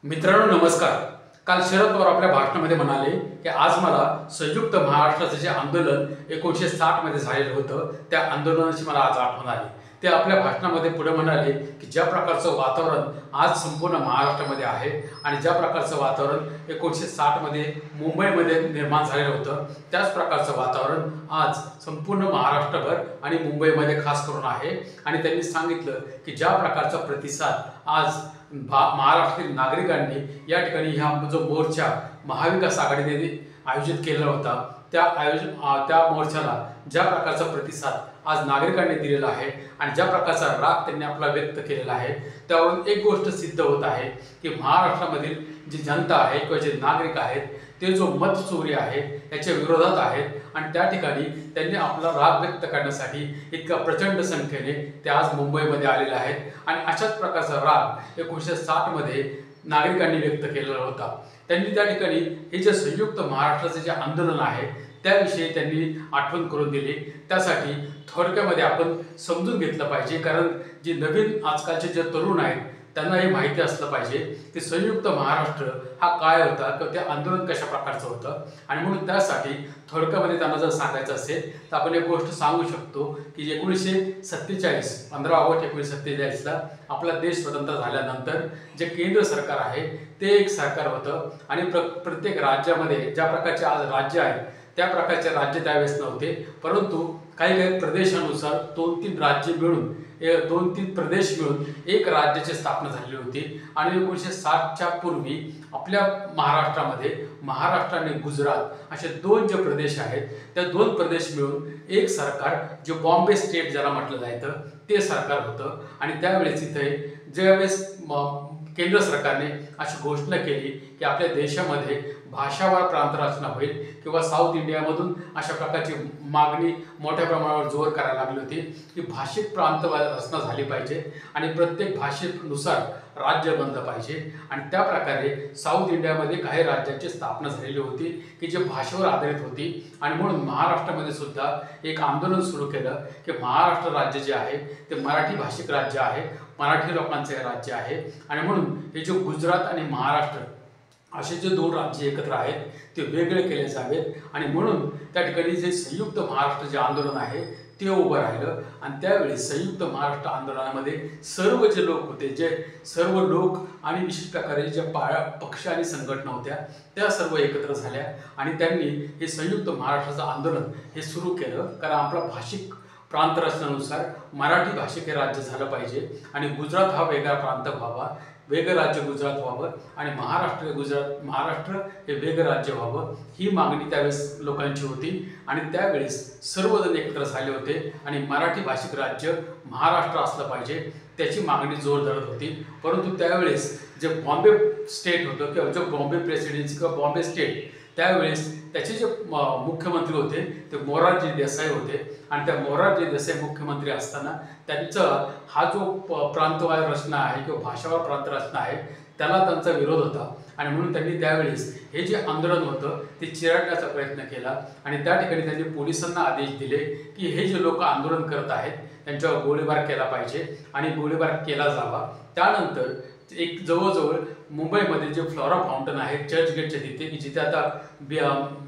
मित्रांनो नमस्कार। काल शरद पवार आपल्या भाषणामध्ये म्हणाले की आज मला संयुक्त महाराष्ट्राचे जे आंदोलन 1960 मध्ये झालेलं होतं त्या आंदोलनाची मला आज आठवण आली। ते आपल्या भाषणामध्ये पुढे म्हणाले की ज्या प्रकारचं वातावरण आज संपूर्ण महाराष्ट्रामध्ये आहे आणि ज्या प्रकारचं वातावरण 1960 मध्ये मुंबईमध्ये निर्माण झालेलं होतं त्याच प्रकारचं वातावरण आज संपूर्ण महाराष्ट्रभर आणि मुंबईमध्ये खास करून आहे। आणि त्यांनी सांगितलं की ज्या प्रकारचा प्रतिसाद आज महाराष्ट्रातील नागरिकांनी या ठिकाणी हा जो मोर्चा महाविकास आघाडीने आयोजित केलेला होता त्या मोर्चाला ज्या प्रकारचा प्रतिसाद आज नागरिकांनी दिलेला आहे आणि ज्या प्रकारचा राग त्यांनी आपला व्यक्त केलेला आहे त्यावरून एक गोष्ट सिद्ध होत आहे की महाराष्ट्रामधील जी जनता आहे किंवा जे नागरिक आहेत ते जो मत चोरी आहे याच्या विरोधात आहेत आणि त्या ठिकाणी त्यांनी आपला राग व्यक्त करण्यासाठी इतका प्रचंड संख्येने ते आज मुंबईमध्ये आलेले आहेत। आणि अशाच प्रकारचा राग 1960 मध्ये नागरिकांनी व्यक्त केलेला होता। त्यांनी त्या ठिकाणी हे जे संयुक्त महाराष्ट्राचे जे आंदोलन आहे त्याविषयी त्यांनी आठवण करून दिली। त्यासाठी थोडक्यामध्ये आपण समजून घेतलं पाहिजे, कारण जे नवीन आजकालचे जे तरुण आहेत त्यांना हे माहिती असलं पाहिजे की संयुक्त महाराष्ट्र हा काय होता किंवा ते आंदोलन कशा प्रकारचं होतं। आणि म्हणून त्यासाठी थोडक्यामध्ये त्यांना जर सांगायचं असेल तर आपण एक गोष्ट सांगू शकतो की 1947 15 ऑगस्ट 1947ला आपला देश स्वतंत्र झाल्यानंतर जे केंद्र सरकार आहे ते एक सरकार होतं आणि प्रत्येक राज्यामध्ये ज्या प्रकारचे आज राज्य आहेत त्या प्रकारचे राज्य त्यावेळेस नव्हते, परंतु काही प्रदेशानुसार 2-3 राज्य मिळून 2-3 प्रदेश मिळून एक राज्याची स्थापना झालेली होती। आणि 1960च्या पूर्वी आपल्या महाराष्ट्रामध्ये महाराष्ट्र आणि गुजरात असे 2 जे प्रदेश आहेत त्या 2 प्रदेश मिळून एक सरकार जे बॉम्बे स्टेट ज्याला म्हटलं जायचं ते सरकार होतं। आणि त्यावेळेस इथे ज्यावेळेस केंद्र सरकारने अशी घोषणा केली की आपल्या देशामध्ये भाषावार प्रांत रचना होईल किंवा साऊथ इंडियामधून अशा प्रकारची मागणी मोठ्या प्रमाणावर जोर करायला लागली होती की भाषिक प्रांत रचना झाली पाहिजे आणि प्रत्येक भाषेनुसार राज्य बनलं पाहिजे। आणि त्या प्रकारे साऊथ इंडियामध्ये काही राज्याची स्थापना झालेली होती की जे भाषेवर आधारित होती। आणि म्हणून महाराष्ट्रामध्ये सुद्धा एक आंदोलन सुरू केलं की महाराष्ट्र राज्य जे आहे ते मराठी भाषिक राज्य आहे, मराठी लोकांचे राज्य आहे। आणि म्हणून हे जे गुजरात आणि महाराष्ट्र असे जे 2 राज्य एकत्र आहेत ते वेगळे केले जावेत। आणि म्हणून त्या ठिकाणी जे संयुक्त महाराष्ट्र जे आंदोलन आहे ते उभं राहिलं। आणि त्यावेळी संयुक्त महाराष्ट्र आंदोलनामध्ये सर्व जे लोक होते, जे सर्व लोक आणि विशेष प्रकारे ज्या पक्ष आणि संघटना होत्या त्या सर्व एकत्र झाल्या आणि त्यांनी हे संयुक्त महाराष्ट्राचं आंदोलन हे सुरू केलं, कारण आपला भाषिक प्रांत रचनेनुसार मराठी भाषिक हे राज्य झालं पाहिजे आणि गुजरात हा वेगळा प्रांत व्हावा, वेगळं राज्य गुजरात व्हावं आणि महाराष्ट्र हे वेगळं राज्य व्हावं ही मागणी त्यावेळेस लोकांची होती। आणि त्यावेळेस सर्वजण एकत्र झाले होते आणि मराठी भाषिक राज्य महाराष्ट्र असलं पाहिजे त्याची मागणी जोर धरत होती। परंतु त्यावेळेस जे बॉम्बे स्टेट होतं किंवा जो बॉम्बे प्रेसिडेन्सी किंवा बॉम्बे स्टेट त्यावेळेस त्याचे जे मुख्यमंत्री होते ते मोरारजी देसाई होते। आणि त्या मोरारजी देसाई मुख्यमंत्री असताना त्यांचा हा जो प्रांतवार रचना आहे किंवा भाषावार प्रांत रचना आहे त्याला त्यांचा विरोध होता। आणि म्हणून त्यांनी त्यावेळेस हे जे आंदोलन होतं ते चिरडण्याचा प्रयत्न केला आणि त्या ठिकाणी त्यांनी पोलिसांना आदेश दिले की हे जे लोक आंदोलन करत आहेत त्यांच्यावर गोळीबार केला पाहिजे आणि गोळीबार केला जावा। त्यानंतर एक जवळजवळ मुंबईमध्ये जे फ्लोरा फाउंटन आहे चर्चगेटच्या तिथे की जिथे आता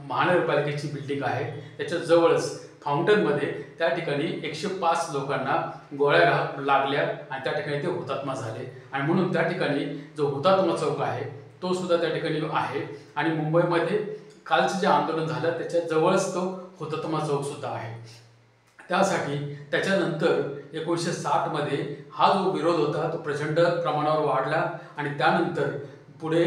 महानगरपालिकेची बिल्डिंग आहे त्याच्या जवळच फाउंटनमध्ये त्या ठिकाणी 105 लोकांना गोळ्या लागल्या आणि त्या ठिकाणी ते हुतात्मा झाले। आणि म्हणून त्या ठिकाणी जो हुतात्मा चौक आहे तो सुद्धा त्या ठिकाणी आहे आणि मुंबईमध्ये कालचं जे आंदोलन झालं त्याच्या जवळच तो हुतात्मा चौक सुद्धा आहे। त्यासाठी त्याच्यानंतर 1960 मध्ये हा जो विरोध होता तो प्रचंड प्रमाणावर वाढला आणि त्यानंतर पुढे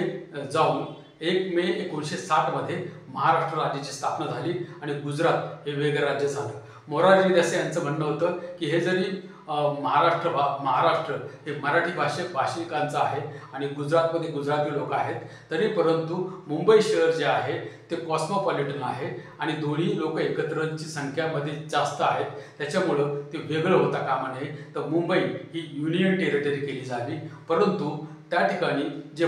जाऊन 1 मे 1960 मध्ये महाराष्ट्र राज्याची स्थापना झाली आणि गुजरात हे वेगळं राज्य झालं। मोरारजी देसाई यांचं म्हणणं होतं की हे जरी महाराष्ट्र हे मराठी भाषिकांचं आहे आणि गुजरातमध्ये गुजराती लोक आहेत तरी परंतु मुंबई शहर जे आहे ते कॉस्मोपॉलिटन आहे आणि दोन्ही लोक एकत्रची संख्यामध्ये जास्त आहेत, त्याच्यामुळं ते वेगळं होता कामा नये। तर मुंबई ही युनियन टेरिटरी केली जावी, परंतु त्या ठिकाणी जे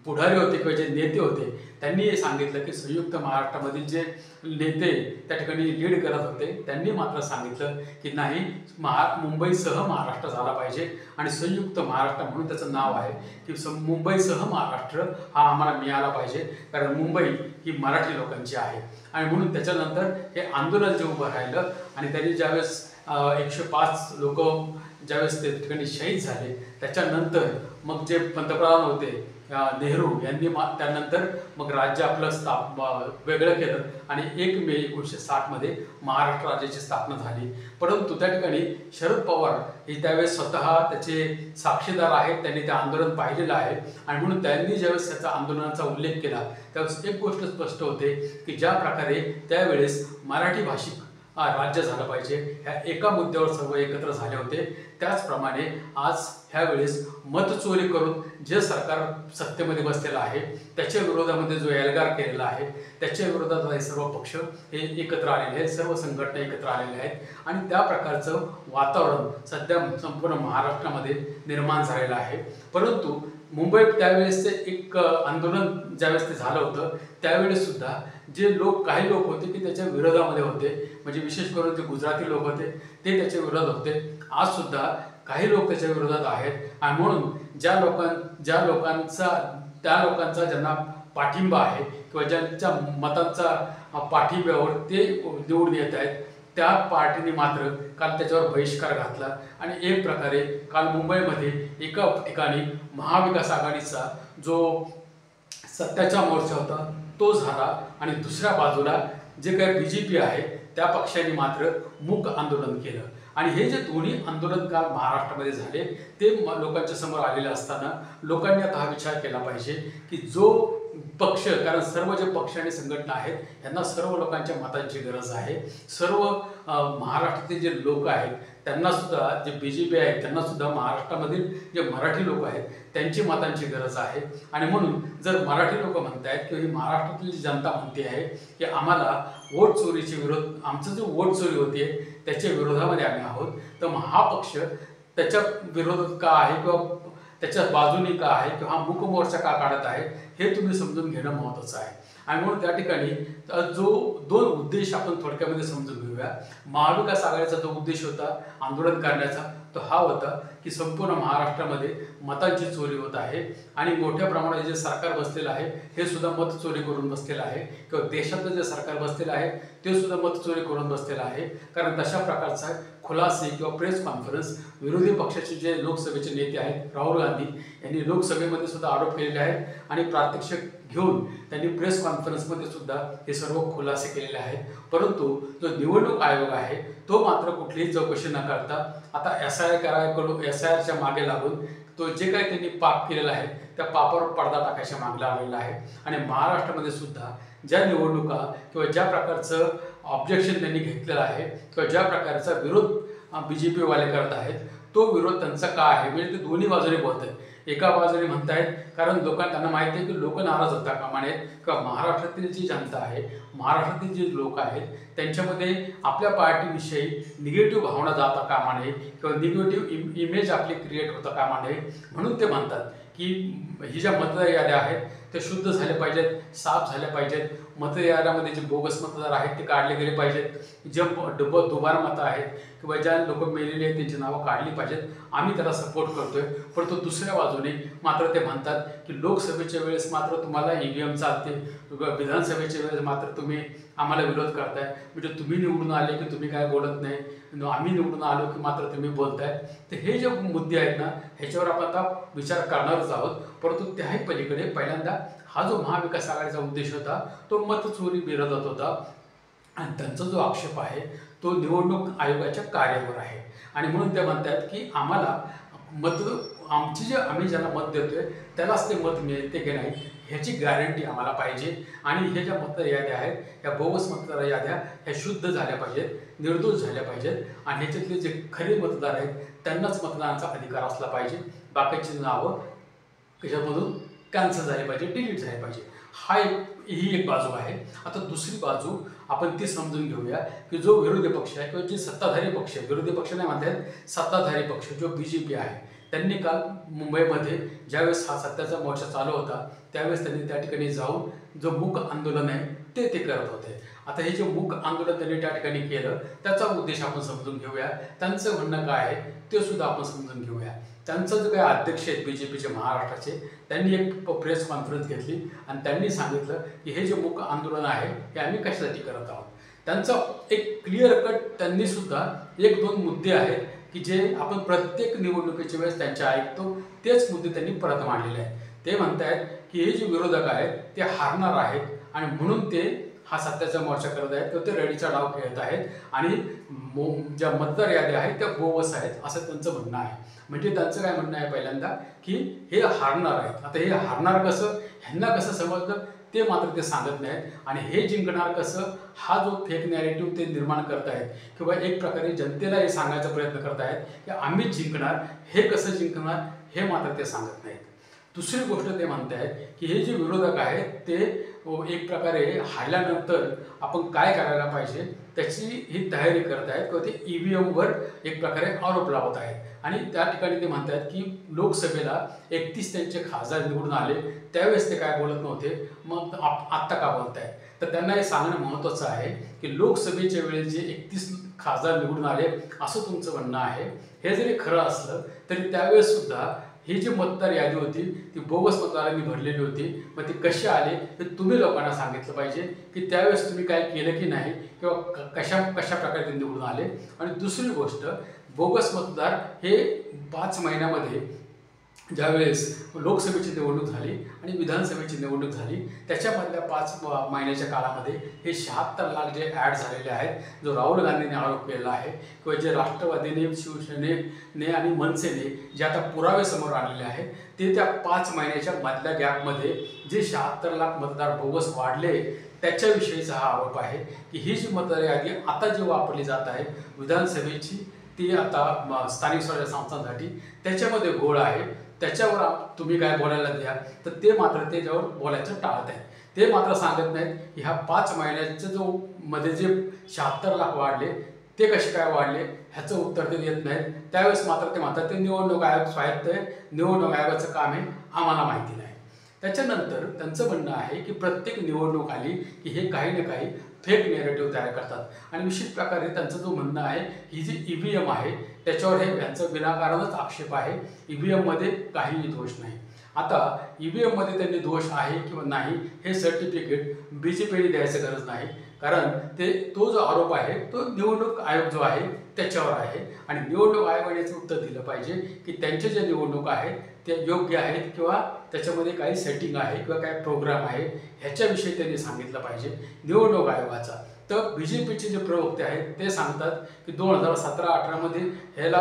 पुढारी होते किंवा जे नेते होते त्यांनी हे सांगितलं की संयुक्त महाराष्ट्रामधील जे नेते त्या ठिकाणी लीड करत होते त्यांनी मात्र सांगितलं की नाही, मुंबईसह महाराष्ट्र झाला पाहिजे आणि संयुक्त महाराष्ट्र म्हणून त्याचं नाव आहे की मुंबईसह महाराष्ट्र हा आम्हाला मिळाला पाहिजे, कारण मुंबई ही मराठी लोकांची आहे. आणि म्हणून त्याच्यानंतर हे आंदोलन जे उभं राहिलं आणि त्यांनी ज्यावेळेस 105 लोक ज्यावेळेस ते ठिकाणी शहीद झाले त्याच्यानंतर मग जे पंतप्रधान होते नेहरू यांनी त्यानंतर मग राज्य आपलं वेगळं केलं आणि 1 मे 1960 महाराष्ट्र राज्याची स्थापना झाली. परंतु त्या ठिकाणी शरद पवार हे त्यावेळेस स्वतः त्याचे साक्षीदार आहेत, त्यांनी ते आंदोलन पाहिलेलं आहे आणि म्हणून त्यांनी ज्यावेळेस त्याचा आंदोलनाचा उल्लेख केला त्यावेळेस एक गोष्ट स्पष्ट होते की ज्या प्रकारे त्यावेळेस मराठी भाषिक राज्य झालं पाहिजे ह्या एका मुद्द्यावर सर्व एकत्र झाले होते. त्याचप्रमाणे आज ह्यावेळेस मतचोरी करून जे सरकार सत्तेमध्ये बसलेलं आहे त्याच्या विरोधामध्ये जो एल्गार केलेला आहे त्याच्या विरोधात हे सर्व पक्ष हे एकत्र आलेले आहेत, सर्व संघटना एकत्र आलेल्या आहेत आणि त्या प्रकारचं वातावरण सध्या संपूर्ण महाराष्ट्रामध्ये निर्माण झालेलं आहे. परंतु मुंबईत त्यावेळेस एक आंदोलन ज्यावेळेस ते झालं होतं त्यावेळेस सुद्धा जे काही लोक होते की त्याच्या विरोधामध्ये होते, म्हणजे विशेष करून जे गुजराती लोक होते ते त्याच्या विरोधात होते. आज सुद्धा काही लोक त्याच्या विरोधात आहेत आणि म्हणून ज्या लोकांचा ज्यांना पाठिंबा आहे किंवा ज्यांच्या मतांचा पाठिंब्यावर ते निवडून येत आहेत त्या पार्टीने मात्र काल त्याच्यावर बहिष्कार घातला आणि एक प्रकारे काल मुंबईमध्ये एका ठिकाणी महाविकास आघाडीचा जो सत्याचा मोर्चा होता तो झाला आणि दुसऱ्या बाजूला जे काही BJP आहे त्या पक्षाने मात्र मूक आंदोलन केलं. आणि हे जे दोन्ही आंदोलन काल महाराष्ट्रामध्ये झाले ते लोकांच्या समोर आलेले असताना लोकांनी आता हा विचार केला पाहिजे की जो पक्ष, कारण सर्व जे पक्ष आणि संघटना आहेत यांना सर्व लोकांच्या मतांची गरज आहे. सर्व महाराष्ट्रातील जे लोक आहेत त्यांना सुद्धा, जे BJP आहेत त्यांना सुद्धा महाराष्ट्रामधील जे मराठी लोक आहेत त्यांची मतांची गरज आहे. आणि म्हणून जर मराठी लोक म्हणतायत किंवा ही महाराष्ट्रातील जी जनता म्हणते आहे की आम्हाला वोट चोरीचे विरोध, आमचं जे वोट चोरी होते त्याच्या विरोधामध्ये आम्ही आहोत, तर मग हा पक्ष त्याच्या विरोधात का आहे किंवा त्याच्या बाजूने का आहे किंवा हा मूक मोर्चा का काढत आहे हे तुम्ही समजून घेणं महत्त्वाचं आहे. आणि म्हणून त्या ठिकाणी जो 2 उद्देश आपण थोडक्यामध्ये समजून घेऊया. महाविकास आघाडीचा जो उद्देश होता आंदोलन करण्याचा तो हा होता की संपूर्ण महाराष्ट्रामध्ये मतांची चोरी होत आहे आणि मोठ्या प्रमाणात जे सरकार बसलेलं आहे हे सुद्धा मत चोरी करून बसलेलं आहे किंवा देशातलं जे सरकार बसलेलं आहे ते सुद्धा मत चोरी करून बसलेलं आहे. कारण तशा प्रकारचा खुलासे किंवा प्रेस कॉन्फरन्स विरोधी पक्षाचे जे लोकसभेचे नेते आहेत राहुल गांधी यांनी लोकसभेमध्ये सुद्धा आरोप केलेले आहेत आणि प्रात्यक्षिक घेऊन त्यांनी प्रेस कॉन्फरन्समध्ये सुद्धा हे सर्व खुलासे केलेले आहेत. परंतु जो निवडणूक आयोग आहे तो मात्र कुठलीही चौकशी न करता आता SIRच्या मागे लागून तो जे काही त्यांनी पाप केलेला आहे त्या पापावर पडदा टाकायच्या मागे लागलेला आहे. आणि महाराष्ट्रामध्ये सुद्धा ज्या निवडणुका किंवा ज्या प्रकारचं ऑब्जेक्शन त्यांनी घेतलेलं आहे किंवा ज्या प्रकारचा विरोध BJP वाले करत आहेत तो विरोध त्यांचा का आहे, म्हणजे ते दोन्ही बाजूने बोलत आहेत. एका बाजूने म्हणतायत कारण त्यांना माहिती आहे की लोक नाराज होता कामा नयेत किंवा महाराष्ट्रातील जी जनता आहे, महाराष्ट्रातील जे लोक आहेत त्यांच्यामध्ये आपल्या पार्टीविषयी निगेटिव्ह भावना जाता कामा नये किंवा निगेटिव्ह इमेज आपली क्रिएट होता कामा नये, म्हणून ते म्हणतात की ही ज्या मतदार याद्या आहेत ते शुद्ध झाले पाहिजेत, साफ झाल्या पाहिजेत. मतदारामध्ये जे बोगस मतदार आहेत ते काढले गेले पाहिजेत. जे दुबार मतं आहेत किंवा ज्या लोक मेलेले आहेत त्यांची नावं काढली पाहिजेत. आम्ही त्याला सपोर्ट करतोय. परंतु दुसऱ्या बाजूने मात्र ते म्हणतात की लोकसभेच्या वेळेस मात्र तुम्हाला EVM चालते, विधानसभेच्या वेळेस मात्र तुम्ही आम्हाला विरोध करताय, म्हणजे तुम्ही निवडून आले की तुम्ही काय बोलत नाही, आम्ही निवडून आलो की मात्र तुम्ही बोलताय. तर हे जे मुद्दे आहेत ना ह्याच्यावर आपण आता विचार करणारच आहोत. परंतु त्याही पलीकडे पहिल्यांदा हा जो महाविकास आघाडीचा उद्देश होता तो मतचोरी विरोधात होता आणि त्यांचा जो आक्षेप आहे तो निवडणूक आयोगाच्या कार्यावर आहे. आणि म्हणून ते म्हणतात की आम्हाला आम्ही ज्यांना मत देतोय त्यालाच ते मत मिळते की नाही ह्याची गॅरंटी आम्हाला पाहिजे. आणि हे ज्या मतदार याद्या आहेत ह्या बोगस मतदार याद्या ह्या शुद्ध झाल्या पाहिजेत, निर्दोष झाल्या पाहिजेत आणि ह्याच्यातले जे खरे मतदार आहेत त्यांनाच मतदानाचा अधिकार असला पाहिजे. बाकीची नावं कशामधून कॅन्सल झाले पाहिजे, डिलीट झाले पाहिजे. ही एक बाजू आहे. आता दुसरी बाजू आपण ती समजून घेऊया की जो विरोधी पक्ष आहे किंवा जे सत्ताधारी पक्ष आहे, विरोधी पक्ष नाही म्हणतात, सत्ताधारी पक्ष जो BJP आहे त्यांनी काल मुंबईमध्ये ज्यावेळेस हा सत्याचा मोर्चा चालू होता त्यावेळेस त्यांनी त्या ठिकाणी जाऊन जो मूक आंदोलन आहे ते करत होते. आता हे जे मूक आंदोलन त्यांनी त्या ठिकाणी केलं त्याचा उद्देश आपण समजून घेऊया. त्यांचं म्हणणं काय आहे ते सुद्धा आपण समजून घेऊया. त्यांचं जो काही अध्यक्ष आहेत BJPचे महाराष्ट्राचे, त्यांनी एक प्रेस कॉन्फरन्स घेतली आणि त्यांनी सांगितलं की हे जे मूक आंदोलन आहे हे आम्ही कशासाठी करत आहोत. त्यांचा एक क्लिअर कट त्यांनी सुद्धा 1-2 मुद्दे आहेत की जे आपण प्रत्येक निवडणुकीच्या वेळेस त्यांच्या ऐकतो, तेच मुद्दे त्यांनी परत मांडलेले आहेत. ते म्हणतायत की हे जे विरोधक आहेत ते हारणार आहेत आणि म्हणून ते हा सत्याचा मोर्चा करत आहेत किंवा ते रडीचा डाव खेळत आहेत आणि ज्या मतदार याद्या आहेत त्या बोगस आहेत असं त्यांचं म्हणणं आहे. म्हणजे त्यांचं काय म्हणणं आहे पहिल्यांदा की हे हारणार आहेत. आता हे हारणार कसं, ह्यांना कसं समजलं ते मात्र ते सांगत नाहीत. आणि हे जिंकणार कसं हा जो फेक नॅरेटिव्ह ते निर्माण करत आहेत किंवा एक प्रकारे जनतेला हे सांगायचा प्रयत्न करत आहेत की आम्हीच जिंकणार, हे कसं जिंकणार हे मात्र ते सांगत नाहीत. दुसरी गोष्ट ते म्हणत आहेत की हे जे विरोधक आहेत ते एक प्रकारे हारल्यानंतर आपण काय करायला पाहिजे त्याची ही तयारी करत आहेत किंवा ते EVMवर एक प्रकारे आरोप लावत आहेत. आणि त्या ठिकाणी ते म्हणतात की लोकसभेला 31 त्यांचे खासदार निवडून आले त्यावेळेस ते काय बोलत नव्हते, मग आत्ता का बोलत आहेत. तर त्यांना हे सांगणं महत्त्वाचं आहे की लोकसभेच्या वेळेस जे 31 खासदार निवडून आले असं तुमचं म्हणणं आहे. हे जरी खरं असलं तरी त्यावेळेस सुद्धा ही जी मतदार यादी होती ती बोगस मतदारांनी भरलेली होती. मग ते कसे आले हे तुम्ही लोकांना सांगितलं पाहिजे की त्यावेळेस तुम्ही काय केलं की नाही किंवा कशा प्रकारे ते निवडून आले. आणि दुसरी गोष्ट, बोगस मतदार हे 5 महिन्यामध्ये ज्यावेळेस लोकसभेची निवडणूक झाली आणि विधानसभेची निवडणूक झाली त्याच्यामधल्या 5 महिन्याच्या काळामध्ये हे 76 लाख जे ॲड झालेले आहेत, जो राहुल गांधींनी आरोप केलेला आहे किंवा जे राष्ट्रवादीने, शिवसेनेने आणि मनसेने जे आता पुरावे समोर आणलेले आहेत ते त्या 5 महिन्याच्या मधल्या गॅपमध्ये जे 76 लाख मतदार बोगस वाढले त्याच्याविषयीचा हा आरोप आहे की ही जी मतदार यादी आता जी वापरली जात आहे विधानसभेची ती आता स्थानिक स्वराज्य संस्थांसाठी त्याच्यामध्ये घोळ आहे. त्याच्यावर तुम्ही काय बोलायला द्या तर ते मात्र त्याच्यावर बोलायचं टाळत आहेत. ते मात्र सांगत नाहीत की ह्या 5 महिन्याचं जो मध्ये जे 76 लाख वाढले ते कसे काय वाढले ह्याचं उत्तर ते देत नाहीत. त्यावेळेस मात्र ते म्हणतात ते निवडणूक आयोग स्वायत्त आहे, निवडणूक आयोगाचं काम आहे, आम्हाला माहिती नाही. त्याच्यानंतर त्यांचं म्हणणं आहे की प्रत्येक निवडणूक आली की हे काही ना काही फेक नेरेटिव्ह तयार करतात आणि विशेष प्रकारे त्यांचं जो म्हणणं आहे ही जी EVM आहे त्याच्यावर हे यांचं विनाकारणच आक्षेप आहे. EVMमध्ये काहीही दोष नाही. आता EVMमध्ये त्यांनी दोष आहे किंवा नाही हे सर्टिफिकेट BJPने द्यायचं गरज नाही, कारण तो जो आरोप आहे तो निवडणूक आयोग जो आहे त्याच्यावर आहे आणि निवडणूक आयोगाने याचं उत्तर दिलं पाहिजे की त्यांचे जे निवडणूक आहेत ते योग्य आहेत किंवा त्याच्यामध्ये काही सेटिंग आहे किंवा काही प्रोग्राम आहे ह्याच्याविषयी त्यांनी सांगितलं पाहिजे निवडणूक आयोगाचा. तर BJPचे जे प्रवक्ते आहेत ते सांगतात की 2017-18मध्ये ह्याला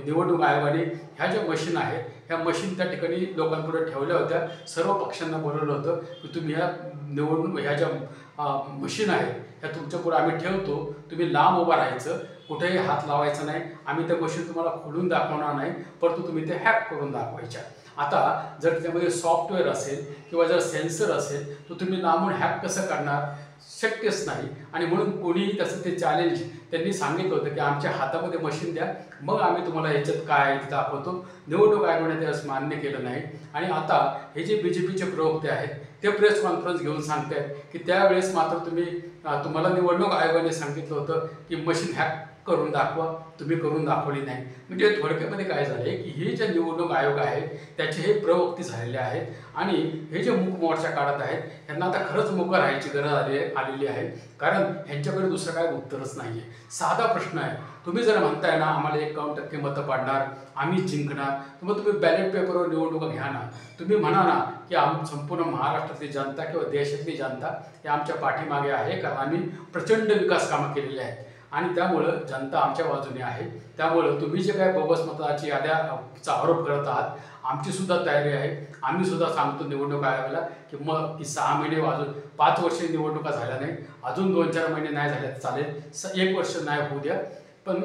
निवडणूक आयोगाने ह्या ज्या मशीन आहेत ह्या मशीन त्या ठिकाणी लोकांपुढे ठेवल्या होत्या. सर्व पक्षांना बोलवलं होतं की तुम्ही ह्या ज्या मशीन आहेत ह्या तुमच्यापुढे आम्ही ठेवतो, तुम्ही लांब उभं राहायचं, कुठेही हात लावायचा नाही, आम्ही त्या मशीन तुम्हाला खोलून दाखवणार नाही, परंतु तुम्ही ते हॅक करून दाखवायच्या. आता जर त्याच्यामध्ये सॉफ्टवेअर असेल किंवा जर सेन्सर असेल तर तुम्ही लांबून हॅक कसं करणार, शक्यच नाही. आणि म्हणून कोणीही तसं ते चॅलेंज त्यांनी सांगितलं होतं की आमच्या हातामध्ये मशीन द्या, मग आम्ही तुम्हाला ह्याच्यात काय आहे ते दाखवतो. निवडणूक आयोगाने त्यास मान्य केलं नाही आणि आता हे जे BJPचे प्रवक्ते आहेत ते प्रेस कॉन्फरन्स घेऊन सांगतात की त्यावेळेस मात्र तुम्हाला निवडणूक आयोगाने सांगितलं होतं की मशीन हॅक करून दाखवा, तुम्ही करून दाखवली नाही. म्हणजे थोडक्यामध्ये काय झाले की हे जे निवडणूक आयोग आहे त्याचे हे प्रवक्ते झालेले आहेत आणि हे जे मूक मोर्चा काढत आहेत यांना आता खरंच मुकं राहायची गरज आलेली आहे, कारण ह्यांच्याकडे दुसरं काय उत्तरच नाही आहे. साधा प्रश्न आहे, तुम्ही जर म्हणताय ना आम्हाला 51% मतं पाडणार, आम्हीच जिंकणार, तर मग तुम्ही बॅलेट पेपरवर निवडणुका घ्या ना. तुम्ही म्हणा ना की संपूर्ण महाराष्ट्रातली जनता किंवा देशातली जनता हे आमच्या पाठीमागे आहे, कारण आम्ही प्रचंड विकास कामं केलेली आहेत आणि त्यामुळं जनता आमच्या बाजूने आहे. त्यामुळं तुम्ही जे काय बोगस मतदाराची याद्याचा आरोप करत आहात आमची सुद्धा तयारी आहे. आम्ही सुद्धा सांगतो निवडणूक आयोगाला की मग की 6 महिने वाजून 5 वर्ष निवडणुका झाल्या नाही, अजून 2-4 महिने नाही झाल्या चालेल, 1 वर्ष नाही होऊ द्या, पण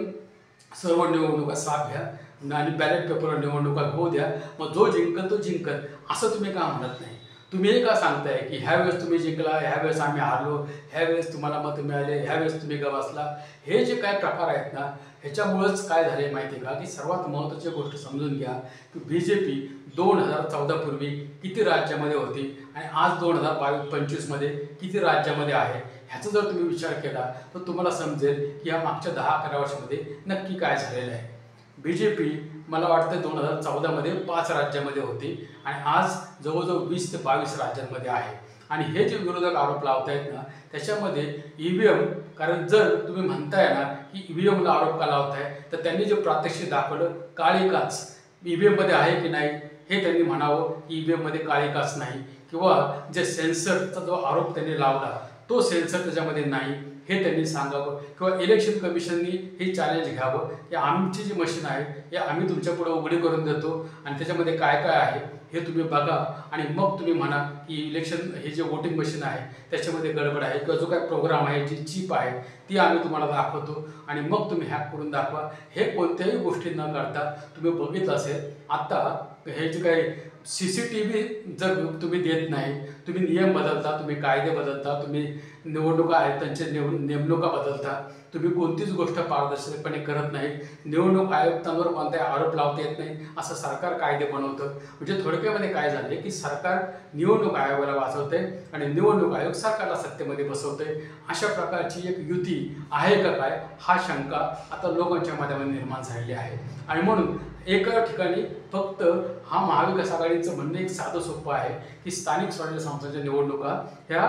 सर्व निवडणुका साफ घ्या आणि बॅलेट पेपरवर निवडणुका होऊ द्या. मग जो जिंकत तो जिंकत असं तुम्ही का म्हणत नाही. तुम्ही हे का सांगताय की ह्या वेळेस तुम्ही जिंकला, ह्या वेळेस आम्ही हारलो, ह्या वेळेस तुम्हाला मत मिळाले, ह्या वेळेस तुम्ही गवासला? हे जे काय प्रकार आहेत ना, ह्याच्यामुळंच काय झाले माहिती आहे का, की सर्वात महत्त्वाची गोष्ट समजून घ्या की BJP 2014 पूर्वी किती राज्यामध्ये होती आणि आज 2025मध्ये किती राज्यामध्ये आहे. ह्याचा जर तुम्ही विचार केला तर तुम्हाला समजेल की या मागच्या 10-11 वर्षामध्ये नक्की काय झालेलं आहे. BJP मला वाटतं 2014मध्ये 5 राज्यामध्ये होती आणि आज जवळजवळ 20 ते 22 राज्यांमध्ये आहे. आणि हे जे विरोधक आरोप लावतायत ना, त्याच्यामध्ये EVM, कारण जर तुम्ही म्हणताय ना की EVMला आरोप का लावताय, तर त्यांनी जे प्रात्यक्षिक दाखवलं काळी काच EVMमध्ये आहे की नाही हे त्यांनी म्हणावं की EVMमध्ये काळी काच नाही, किंवा जे सेन्सरचा जो आरोप त्यांनी लावला तो सेन्सर त्याच्यामध्ये नाही हे त्यांनी सांगावं, किंवा इलेक्शन कमिशननी हे चॅलेंज घ्यावं की आमची जी मशीन आहे हे आम्ही तुमच्या पुढे उघडी करून देतो आणि त्याच्यामध्ये काय काय आहे हे तुम्ही बघा आणि मग तुम्ही म्हणा की इलेक्शन हे जे वोटिंग मशीन आहे त्याच्यामध्ये गडबड आहे, किंवा जो काय प्रोग्राम आहे जी चिप आहे ती आम्ही तुम्हाला दाखवतो आणि मग तुम्ही हॅक करून दाखवा. हे कोणत्याही गोष्टी न करता तुम्ही बघितलं असेल आता हे जे काही CCTV जर तुम्ही देत नाही, तुम्ही नियम बदलता, तुम्ही कायदे बदलता, तुम्ही निवडणुका आयुक्तांचे नेमणुका बदलता, तुम्ही कोणतीच गोष्ट पारदर्शकपणे करत नाही, निवडणूक आयुक्तांवर कोणताही आरोप लावता येत नाही असं सरकार कायदे बनवतं. म्हणजे थोडक्यामध्ये काय झाले की सरकार निवडणूक आयोगाला वाचवते आणि निवडणूक आयोग सरकारला सत्तेमध्ये बसवते. अशा प्रकारची एक युती आहे का काय हा शंका आता लोकांच्या मनामध्ये निर्माण झालेली आहे. आणि म्हणून एका ठिकाणी फक्त हा महाविकास आघाडीचं म्हणणं एक साधं सोपं आहे की स्थानिक स्वराज्य संस्थांच्या निवडणुका ह्या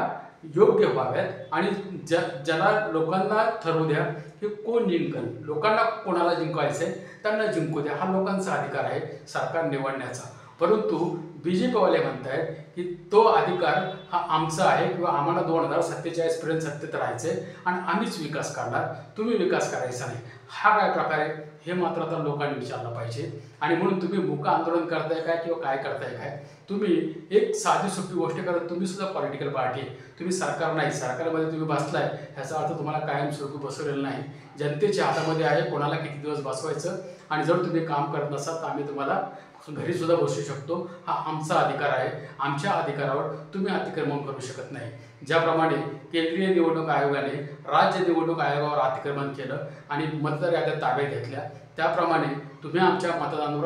योग्य व्हाव्यात आणि ज्याला लोकांना ठरवू द्या की कोण जिंकल, लोकांना कोणाला जिंकवायचं आहे त्यांना जिंकू द्या, हा लोकांचा अधिकार आहे सरकार निवडण्याचा. परंतु BJP वाले म्हणतायत की तो अधिकार हा आमचा आहे, किंवा आम्हाला 2047 पर्यंत सत्तेत राहायचं आहे आणि आम्हीच विकास करणार, तुम्ही विकास करायचा नाही. हा काय प्रकार आहे हे मात्र आता लोकांनी विचारलं पाहिजे. आणि म्हणून तुम्ही मूक आंदोलन करताय काय किंवा काय करताय काय, तुम्ही एक साधी सोपी गोष्ट करत, तुम्ही सुद्धा पॉलिटिकल पार्टी आहे, तुम्ही सरकार नाही, सरकारमध्ये तुम्ही बसलाय ह्याचा अर्थ तुम्हाला कायमस्वरूपी बसवलेलं नाही. जनतेच्या हातामध्ये आहे कोणाला किती दिवस बसवायचं, आणि जर तुम्ही काम करत नसाल तर आम्ही तुम्हाला घरी सुद्धा बसू शकतो, हा आमचा अधिकार आहे. आमच्या अधिकारावर तुम्ही अतिक्रमण करू शकत नाही. ज्याप्रमाणे केंद्रीय निवडणूक आयोगाने राज्य निवडणूक आयोगावर अतिक्रमण केलं आणि मतदार याद्या ताब्यात घेतल्या, त्याप्रमाणे तुम्ही आमच्या मतदानावर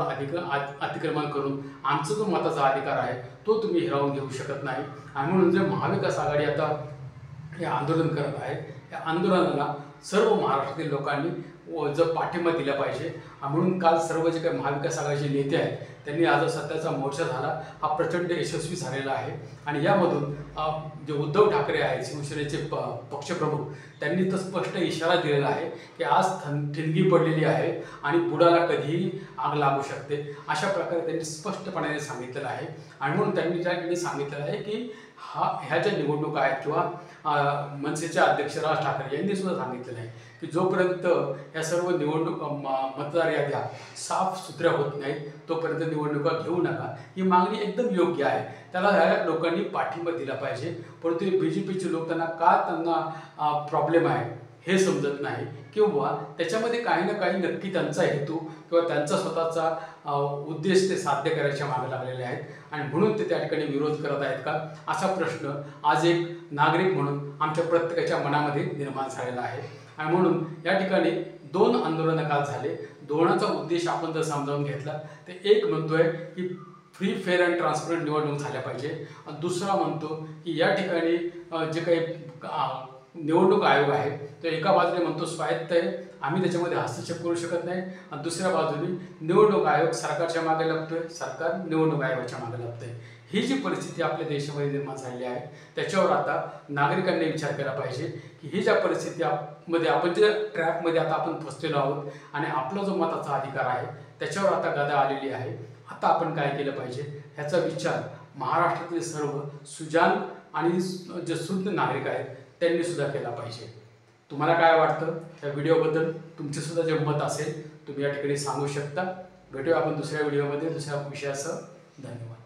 अतिक्रमण करून आमचा जो मताचा अधिकार आहे तो तुम्ही हिरावून घेऊ शकत नाही. आणि म्हणून जे महाविकास आघाडी आता हे आंदोलन करत आहे, या आंदोलनाला सर्व महाराष्ट्रातील लोकांनी जर पाठिंबा दिला पाहिजे. म्हणून काल सर्व जे काही महाविकास आघाडीचे नेते आहेत त्यांनी आज सत्याचा मोर्चा झाला, हा प्रचंड यशस्वी झालेला आहे. आणि यामधून जे उद्धव ठाकरे आहेत शिवसेनेचे पक्षप्रमुख, त्यांनी तर स्पष्ट इशारा दिलेला आहे की आज ठिणगी पडलेली आहे आणि बुडाला कधीही आग लागू शकते, अशा प्रकारे त्यांनी स्पष्टपणे सांगितलेलं आहे. आणि म्हणून त्यांनी त्या ठिकाणी सांगितलेलं आहे की ह्या ज्या निवडणुका आहेत, किंवा मनसेचे अध्यक्ष राज ठाकरे यांनी सुद्धा सांगितलेलं आहे की जोपर्यंत या सर्व निवडणूक मतदार याद्या साफ सुथऱ्या होत नाहीत तोपर्यंत निवडणुका घेऊ नका. ही मागणी एकदम योग्य आहे, त्याला ह्या लोकांनी पाठिंबा दिला पाहिजे. परंतु BJPचे लोक त्यांना प्रॉब्लेम आहे हे समजत नाही, किंवा त्याच्यामध्ये काही ना काही नक्की त्यांचा हेतू किंवा त्यांचा स्वतःचा उद्देश ते साध्य करायच्या मागे लागलेले आहेत आणि म्हणून ते त्या ठिकाणी विरोध करत आहेत का, असा प्रश्न आज एक नागरिक म्हणून आमच्या प्रत्येकाच्या मनामध्ये निर्माण झालेला आहे. आणि म्हणून या ठिकाणी 2 आंदोलनं काल झाले. दोनाचा उद्देश आपण जर समजावून घेतला तर एक म्हणतोय की फ्री फेअर अँड ट्रान्सपरंट निवडणूक झाल्या पाहिजे, आणि दुसरा म्हणतो की या ठिकाणी जे काही निवडणूक आयोग आहे तो एका बाजूने म्हणतो स्वायत्त आहे, आम्ही त्याच्यामध्ये हस्तक्षेप करू शकत नाही, आणि दुसऱ्या बाजूने निवडणूक आयोग सरकारच्या मागे लागतोय, सरकार निवडणूक आयोगाच्या मागे लागतोय. ही जी परिस्थिती आपल्या देशामध्ये निर्माण झालेली आहे त्याच्यावर आता नागरिकांनी विचार केला पाहिजे की ही ज्या परिस्थितीमध्ये आपण ज्या ट्रॅपमध्ये आता आपण फसलेलो आहोत आणि आपला जो मताचा अधिकार आहे त्याच्यावर आता गदा आलेली आहे, आता आपण काय केलं पाहिजे ह्याचा विचार महाराष्ट्रातील सर्व सुजाण आणि जे शुद्ध नागरिक आहेत त्यांनी सुद्धा केला पाहिजे. तुम्हाला काय वाटतं या व्हिडिओबद्दल? तुमचे सुद्धा जे मत असेल तुम्ही या ठिकाणी सांगू शकता. भेटूया आपण दुसऱ्या व्हिडिओमध्ये दुसऱ्या विषयासह. धन्यवाद.